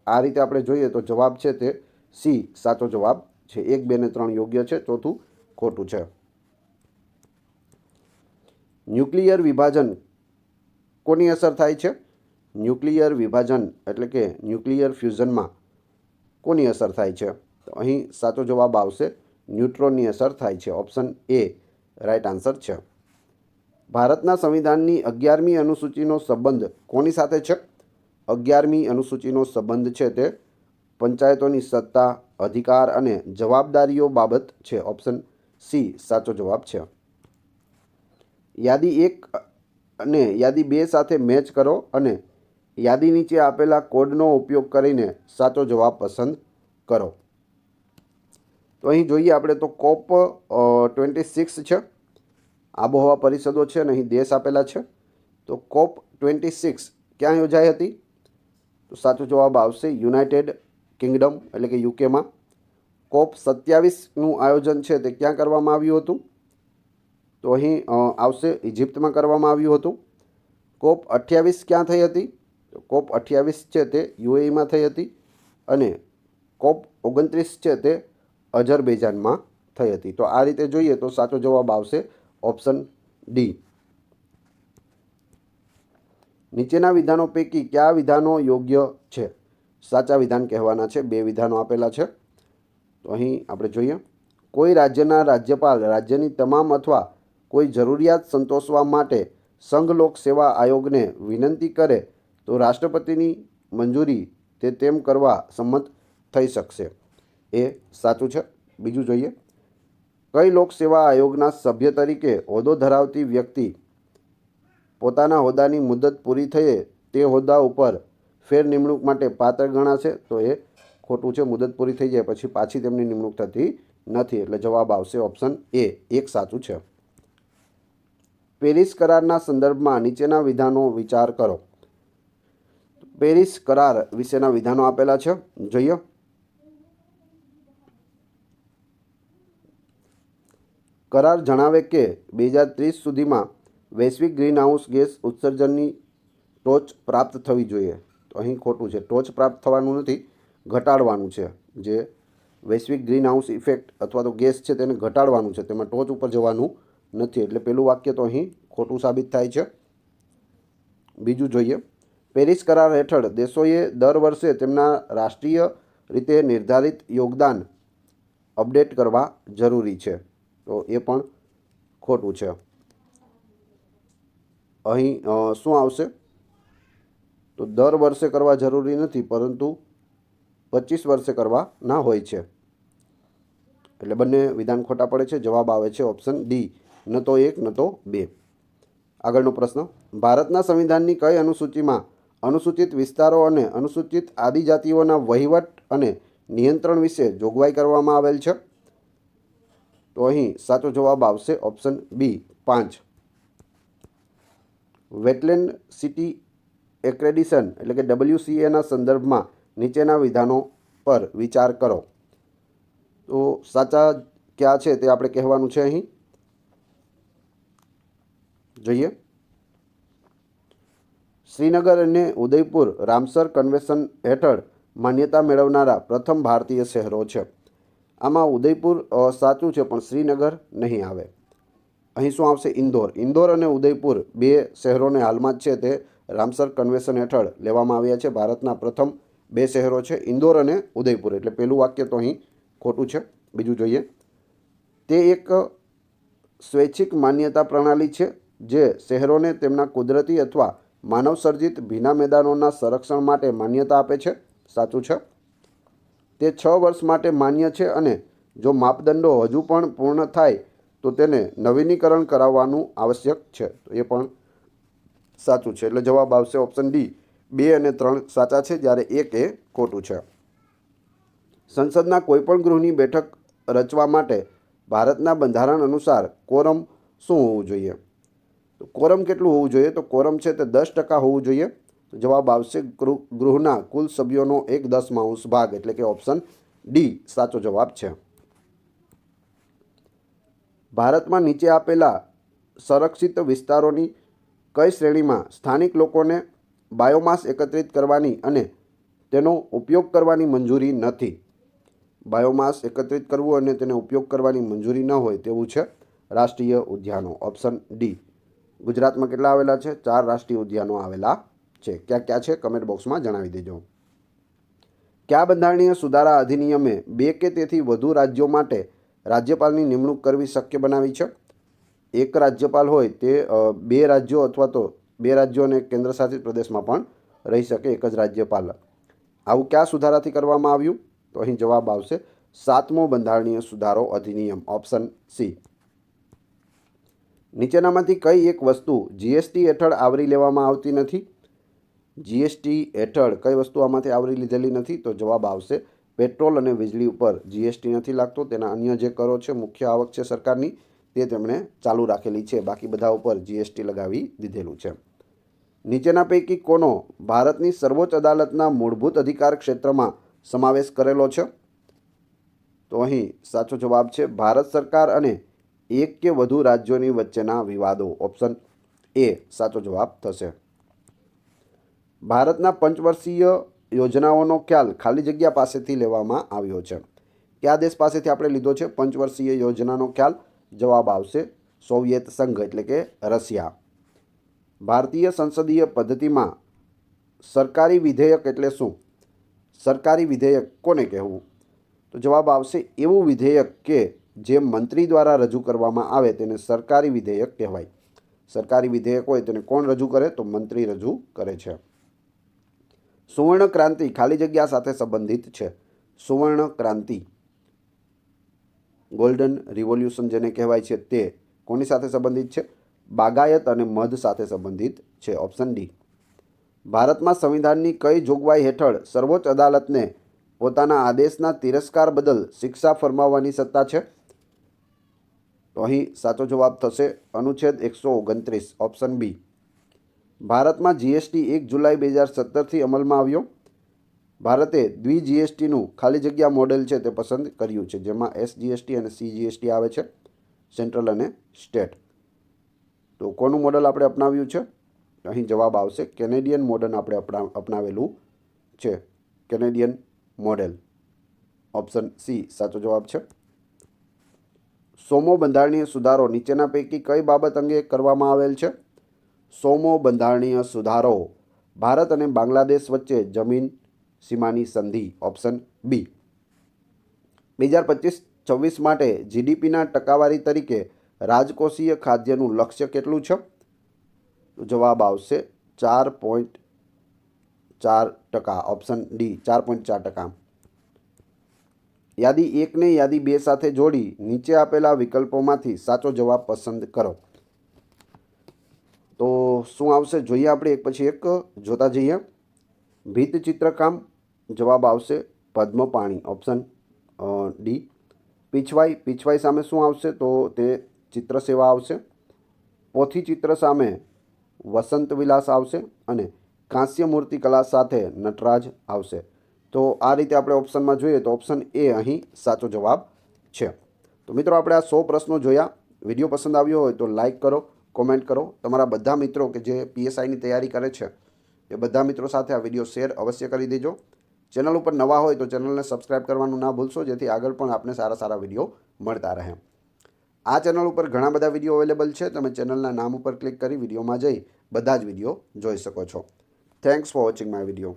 આ રીતે આપણે જોઈએ તો જવાબ છે તે સી સાચો જવાબ છે. 1, 2 અને 3 યોગ્ય છે, ચોથું ખોટું છે. ન્યુક્લિયર વિભાજન કોની અસર થાય છે? ન્યુક્લિયર વિભાજન એટલે કે ન્યુક્લિયર ફ્યુઝનમાં કોની અસર થાય છે? તો અહીં સાચો જવાબ આવશે ન્યુટ્રોનની અસર થાય છે. ઓપ્શન એ રાઈટ આન્સર છે. ભારતના સંવિધાનની 11મી અનુસૂચિનો સંબંધ કોની સાથે છે? 11મી અનુસૂચિનો સંબંધ છે તે પંચાયતોની સત્તા, અધિકાર અને જવાબદારીઓ બાબત છે. ઓપ્શન સી સાચો જવાબ છે. યાદી 1 અને યાદી 2 સાથે મેચ કરો અને યાદી નીચે આપેલા કોડનો ઉપયોગ કરીને સાચો જવાબ પસંદ કરો. તો અહીં જોઈએ આપણે તો COP26 છે, આબોહવા પરિષદો છે અને અહીં દેશ આપેલા છે. તો COP26 ક્યાં યોજાઈ હતી? તો સાચો જવાબ આવશે યુનાઇટેડ કિંગડમ એટલે કે યુકેમાં. COP27નું આયોજન છે તે ક્યાં કરવામાં આવ્યું હતું? તો અહીં આવશે ઇજિપ્તમાં કરવામાં આવ્યું હતું. COP28 ક્યાં થઈ હતી? તો COP28 છે તે યુએઈમાં થઈ હતી અને COP29 છે તે અઝરબૈજાનમાં થઈ હતી. તો આ રીતે જોઈએ તો સાચો જવાબ આવશે ઓપ્શન ડી. નીચેના વિધાનો પૈકી કયા વિધાનો યોગ્ય છે? સાચા વિધાન કહેવાના છે. 2 વિધાનો આપેલા છે. તો અહીં આપણે જોઈએ, કોઈ રાજ્યના રાજ્યપાલ રાજ્યની તમામ અથવા કોઈ જરૂરિયાત સંતોષવા માટે સંઘ લોક સેવા આયોગને વિનંતી કરે તો રાષ્ટ્રપતિની મંજૂરી તે તેમ કરવા સંમત થઈ શકશે. એ સાચું છે. બીજું જોઈએ, કઈ લોક સેવા આયોગના સભ્ય તરીકે હોદ્દો ધરાવતી વ્યક્તિ પોતાના હોદ્દાની મુદત પૂરી થયે તે હોદ્દા ઉપર ફેર નિમણૂક માટે પાત્ર ગણાશે? તો એ ખોટું છે. મુદત પૂરી થઈ જાય પછી પાછી તેમની નિમણૂક થતી નથી. એટલે જવાબ આવશે ઓપ્શન એ. એક સાચું છે. પેરિસ કરારના સંદર્ભમાં નીચેના વિધાનો વિચાર કરો. પેરિસ કરાર વિશેના વિધાનો આપેલા છે, જોઈએ. કરાર જણાવે કે 2030 સુધીમાં વૈશ્વિક ગ્રીનહાઉસ ગેસ ઉત્સર્જનની ટોચ પ્રાપ્ત થવી જોઈએ. તો અહીં ખોટું છે. ટોચ પ્રાપ્ત થવાનું નથી, ઘટાડવાનું છે. જે વૈશ્વિક ગ્રીનહાઉસ ઇફેક્ટ અથવા તો ગેસ છે તેને ઘટાડવાનું છે, તેમાં ટોચ ઉપર જવાનું નથી. એટલે પેલું વાક્ય તો અહીં ખોટું સાબિત થાય છે. બીજું જોઈએ, પેરિસ કરાર હેઠળ દેશોએ દર વર્ષે તેમના રાષ્ટ્રીય રીતે નિર્ધારિત યોગદાન અપડેટ કરવા જરૂરી છે. તો એ પણ ખોટું છે. અહીં શું આવશે? તો દર વર્ષે કરવા જરૂરી નથી, પરંતુ 25 વર્ષે કરવાના હોય છે. એટલે બંને વિધાન ખોટા પડે છે. જવાબ આવે છે ઓપ્શન ડી, ન તો 1 ન તો 2. આગળનો પ્રશ્ન, ભારતના સંવિધાનની કઈ અનુસૂચિમાં અનુસૂચિત વિસ્તારો અને અનુસૂચિત આદિજાતિઓના વહીવટ અને નિયંત્રણ વિશે જોગવાઈ કરવામાં આવેલ છે? તો અહીં સાચો જવાબ આવશે option B 5. Wetland city accreditation એટલે કે WCAના સંદર્ભમાં નીચેના વિધાનો પર વિચાર કરો. તો સાચા કયા છે તે આપણે કહેવાનું છે. અહીં જોઈએ, શ્રીનગર અને ઉદયપુર રામસર કન્વેન્શન હેઠળ માન્યતા મેળવનારા પ્રથમ ભારતીય શહેરો છે. આમાં ઉદયપુર સાચું છે, પણ શ્રીનગર નહીં આવે. અહીં શું આવશે? ઇન્દોર. ઇન્દોર અને ઉદયપુર 2 શહેરોને હાલમાં જ છે તે રામસર કન્વેન્શન હેઠળ લેવામાં આવ્યા છે. ભારતના પ્રથમ 2 શહેરો છે ઇન્દોર અને ઉદયપુર. એટલે પહેલું વાક્ય તો અહીં ખોટું છે. બીજું જોઈએ, તે એક સ્વૈચ્છિક માન્યતા પ્રણાલી છે જે શહેરોને તેમના કુદરતી અથવા માનવસર્જિત ભીના મેદાનોના સંરક્ષણ માટે માન્યતા આપે છે. સાચું છે. તે 6 વર્ષ માટે માન્ય છે અને જો માપદંડો હજુ પણ પૂર્ણ થાય તો તેને નવીનીકરણ કરાવવાનું આવશ્યક છે. તો એ પણ સાચું છે. એટલે જવાબ આવશે ઓપ્શન ડી. 2 અને 3 સાચા છે, જ્યારે 1 એ ખોટું છે. સંસદના કોઈપણ ગૃહની બેઠક રચવા માટે ભારતના બંધારણ અનુસાર કોરમ શું હોવું જોઈએ? તો કોરમ કેટલું હોવું જોઈએ? તો કોરમ છે તે 10% હોવું જોઈએ. તો જવાબ આવશે ગૃહના કુલ સભ્યોનો 1/10 ભાગ એટલે કે ઓપ્શન ડી સાચો જવાબ છે. ભારતમાં નીચે આપેલા સંરક્ષિત વિસ્તારોની કઈ શ્રેણીમાં સ્થાનિક લોકોને બાયોમાસ એકત્રિત કરવાની અને તેનો ઉપયોગ કરવાની મંજૂરી નથી? બાયોમાસ એકત્રિત કરવું અને તેનો ઉપયોગ કરવાની મંજૂરી ન હોય તેવું છે રાષ્ટ્રીય ઉદ્યાનો. Option D. ગુજરાતમાં કેટલા આવેલા છે? 4 રાષ્ટ્રીય ઉદ્યાનો આવેલા છે? ક્યાં ક્યાં છે કમેન્ટ બોક્સમાં જણાવી દેજો. કયા બંધારણીય સુધારા અધિનિયમે 2 કે તેથી વધુ રાજ્યો માટે રાજ્યપાલની નિમણૂક કરવી શક્ય બનાવી છે? એક રાજ્યપાલ હોય તે 2 રાજ્યો અથવા તો 2 રાજ્યો અને કેન્દ્રશાસિત પ્રદેશમાં પણ રહી શકે એક જ રાજ્યપાલ. આવું કયા સુધારાથી કરવામાં આવ્યું? તો અહીં જવાબ આવશે 7મો બંધારણીય સુધારો અધિનિયમ, ઓપ્શન સી. નીચેનામાંથી કઈ એક વસ્તુ જીએસટી હેઠળ આવરી લેવામાં આવતી નથી? જીએસટી હેઠળ કઈ વસ્તુ આમાંથી આવરી લીધેલી નથી? તો જવાબ આવશે પેટ્રોલ અને વીજળી ઉપર જીએસટી નથી લાગતો. તેના અન્ય જે કરો છે, મુખ્ય આવક છે સરકારની, તે તેમણે ચાલુ રાખેલી છે. બાકી બધા ઉપર જીએસટી લગાવી દીધેલું છે. નીચેના પૈકી કોનો ભારતની સર્વોચ્ચ અદાલતના મૂળભૂત અધિકાર ક્ષેત્રમાં સમાવેશ કરેલો છે? તો અહીં સાચો જવાબ છે ભારત સરકાર અને એક કે વધુ રાજ્યોની વચ્ચેના વિવાદો, ઓપ્શન એ સાચો જવાબ થશે. ભારતના પંચવર્ષીય યોજનાઓનો ખ્યાલ ખાલી જગ્યા પાસેથી લેવામાં આવ્યો છે. કયા દેશ પાસેથી આપણે લીધો છે પંચવર્ષીય યોજનાનો ખ્યાલ? જવાબ આવશે સોવિયત સંઘ એટલે કે રશિયા. ભારતીય સંસદીય પદ્ધતિમાં સરકારી વિધેયક એટલે શું? સરકારી વિધેયક કોને કહેવું? તો જવાબ આવશે એવું વિધેયક કે જે મંત્રી દ્વારા રજૂ કરવામાં આવે તેને સરકારી વિધેયક કહેવાય. સરકારી વિધેયક હોય તેને કોણ રજૂ કરે? તો મંત્રી રજૂ કરે છે. સુવર્ણ ક્રાંતિ ખાલી જગ્યા સાથે સંબંધિત છે. સુવર્ણ ક્રાંતિ, ગોલ્ડન રિવોલ્યુશન જેને કહેવાય છે, તે કોની સાથે સંબંધિત છે? બાગાયત અને મધ સાથે સંબંધિત છે, ઓપ્શન ડી. ભારતમાં સંવિધાનની કઈ જોગવાઈ હેઠળ સર્વોચ્ચ અદાલતને પોતાના આદેશના તિરસ્કાર બદલ શિક્ષા ફરમાવવાની સત્તા છે? તો અહીં સાચો જવાબ થશે અનુચ્છેદ 129, ઓપ્શન બી. ભારતમાં જીએસટી 1 જુલાઈ 2017થી અમલમાં આવ્યો. ભારતે દ્વિ-જીએસટીનું ખાલી જગ્યા મોડેલ છે તે પસંદ કર્યું છે, જેમાં SGST અને CGST આવે છે, સેન્ટ્રલ અને સ્ટેટ. તો કોનું મોડલ આપણે અપનાવ્યું છે? અહીં જવાબ આવશે કેનેડિયન મોડલ આપણે અપનાવેલું છે. કેનેડિયન મોડેલ, ઓપ્શન સી સાચો જવાબ છે. 100મો બંધારણીય સુધારો નીચેના પૈકી કઈ બાબત અંગે કરવામાં આવેલ છે? 100મો બંધારણીય સુધારો ભારત અને બાંગ્લાદેશ વચ્ચે જમીન સીમાની સંધિ, ઓપ્શન બી. 2025-26 માટે જીડીપીના ટકાવારી તરીકે રાજકોષીય ખાદ્યનું લક્ષ્ય કેટલું છે? તો જવાબ આવશે 4.4%, ઓપ્શન ડી 4.4%. યાદી 1 ને યાદી 2 સાથે જોડી નીચે આપેલા વિકલ્પોમાંથી સાચો જવાબ પસંદ કરો. તો શું આવશે જોઈએ આપણે એક પછી એક જોતા જઈએ. ભીત ચિત્રકામ, જવાબ આવશે પદ્મપાણી, ઓપ્શન ડી. પીછવાઈ સામે શું આવશે? તો તે ચિત્ર સેવા આવશે. પોથી ચિત્ર સામે વસંત વિલાસ આવશે અને કાંસ્ય મૂર્તિ કલા સાથે નટરાજ આવશે. તો આ રીતે આપણે ઓપ્શનમાં જોઈએ તો ઓપ્શન એ અહીં સાચો જવાબ છે. તો મિત્રો આપણે આ 100 પ્રશ્નો જોયા. વિડીયો પસંદ આવ્યો હોય તો લાઈક કરો, કોમેન્ટ કરો. તમારા બધા મિત્રો કે જે PSIની તૈયારી કરે છે એ બધા મિત્રો સાથે આ વિડીયો શેર અવશ્ય કરી દેજો. ચેનલ ઉપર નવા હોય તો ચેનલને સબસ્ક્રાઈબ કરવાનું ના ભૂલશો, જેથી આગળ પણ આપને સારા વિડીયો મળતા રહે. આ ચેનલ ઉપર ઘણા બધા વિડીયો અવેલેબલ છે. તમે ચેનલના નામ ઉપર ક્લિક કરી વિડીયોમાં જઈ બધા જ વિડીયો જોઈ શકો છો. Thanks for watching my video.